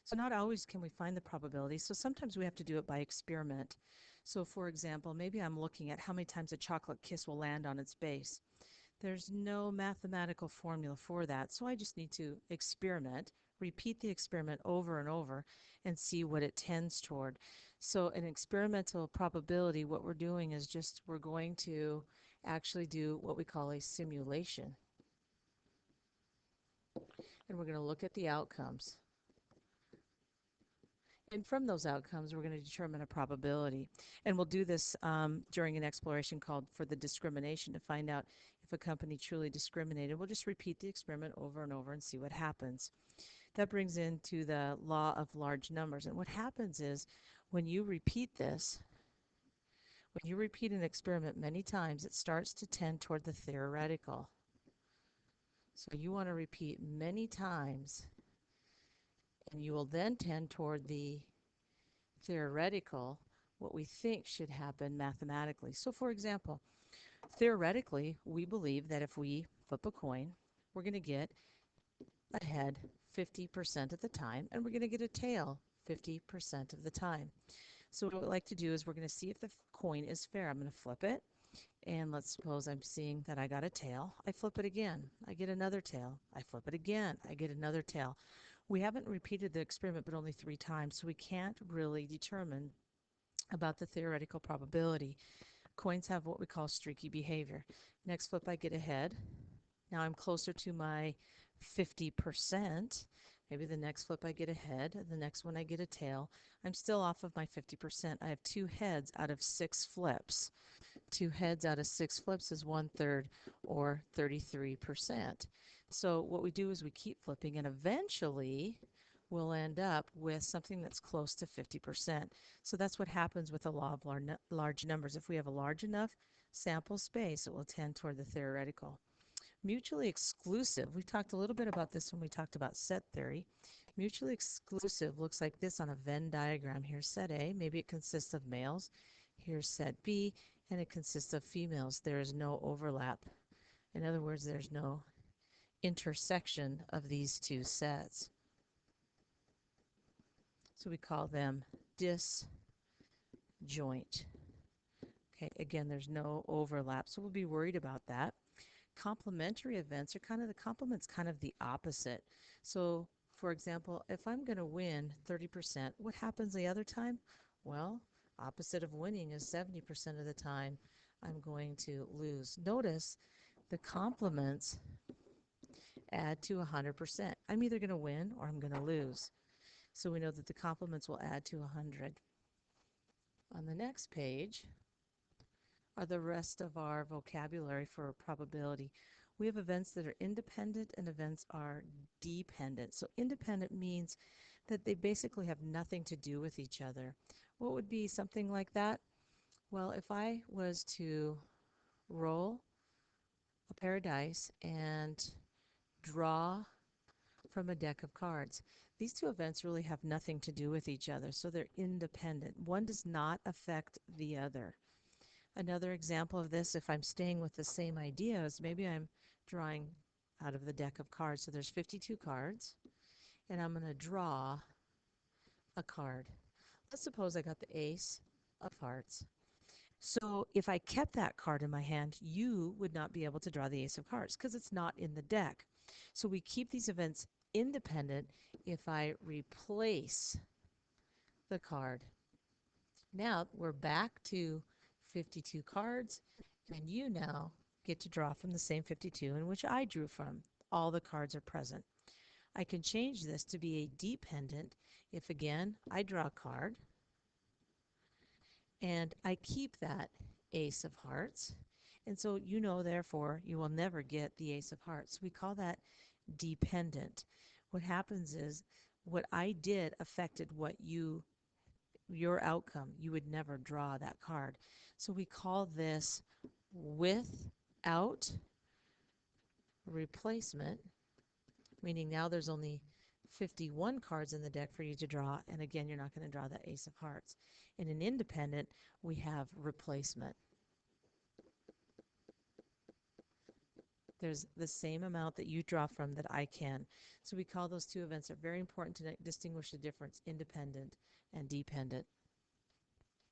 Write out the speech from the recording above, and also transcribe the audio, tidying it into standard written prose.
So not always can we find the probability. So sometimes we have to do it by experiment. So for example, maybe I'm looking at how many times a chocolate kiss will land on its base. There's no mathematical formula for that. So I just need to experiment, repeat the experiment over and over and see what it tends toward. So an experimental probability, what we're doing is just we're going to actually do what we call a simulation. And we're going to look at the outcomes. And from those outcomes, we're going to determine a probability. And we'll do this during an exploration called for the discrimination to find out if a company truly discriminated. We'll just repeat the experiment over and over and see what happens. That brings into the law of large numbers. And what happens is when you repeat this, when you repeat an experiment many times, it starts to tend toward the theoretical. So you want to repeat many times, and you will then tend toward the theoretical, what we think should happen mathematically. So for example, theoretically, we believe that if we flip a coin, we're going to get a head 50% of the time, and we're going to get a tail 50% of the time. So what we like to do is we're going to see if the coin is fair. I'm going to flip it, and let's suppose I'm seeing that I got a tail. I flip it again. I get another tail. I flip it again. I get another tail. We haven't repeated the experiment but only 3 times, so we can't really determine about the theoretical probability. Coins have what we call streaky behavior. Next flip I get a head. Now I'm closer to my 50%. Maybe the next flip I get a head, the next one I get a tail. I'm still off of my 50%. I have 2 heads out of 6 flips. 2 heads out of 6 flips is 1/3 or 33%. So what we do is we keep flipping, and eventually we'll end up with something that's close to 50%. So that's what happens with the law of large numbers. If we have a large enough sample space, it will tend toward the theoretical. Mutually exclusive, we talked a little bit about this when we talked about set theory. Mutually exclusive looks like this on a Venn diagram. Here's set A, maybe it consists of males. Here's set B, and it consists of females. There is no overlap. In other words, there's no intersection of these two sets. So we call them disjoint. Okay, again, there's no overlap, so we'll be worried about that. Complementary events are kind of the complement's kind of the opposite. So, for example, if I'm going to win 30%, what happens the other time? Well, opposite of winning is 70% of the time I'm going to lose. Notice the complements add to 100%. I'm either going to win or I'm going to lose. So we know that the complements will add to 100. On the next page are the rest of our vocabulary for probability. We have events that are independent and events are dependent. So independent means that they basically have nothing to do with each other. What would be something like that? Well, if I was to roll a pair of dice and draw from a deck of cards, these two events really have nothing to do with each other, so they're independent. One does not affect the other. Another example of this, if I'm staying with the same idea, is maybe I'm drawing out of the deck of cards. So there's 52 cards, and I'm going to draw a card. Let's suppose I got the ace of hearts. So if I kept that card in my hand, you would not be able to draw the ace of hearts because it's not in the deck. So we keep these events independent if I replace the card. Now we're back to 52 cards, and you now get to draw from the same 52 in which I drew from. All the cards are present. I can change this to be a dependent if, again, I draw a card and I keep that ace of hearts. And so you know, therefore, you will never get the ace of hearts. We call that dependent. What happens is what I did affected what your outcome. You would never draw that card. So we call this without replacement, meaning now there's only 51 cards in the deck for you to draw, and again, you're not going to draw that ace of hearts. In an independent, we have replacement. There's the same amount that you draw from that I can. So we call those two events. Are very important to distinguish the difference, independent and dependent.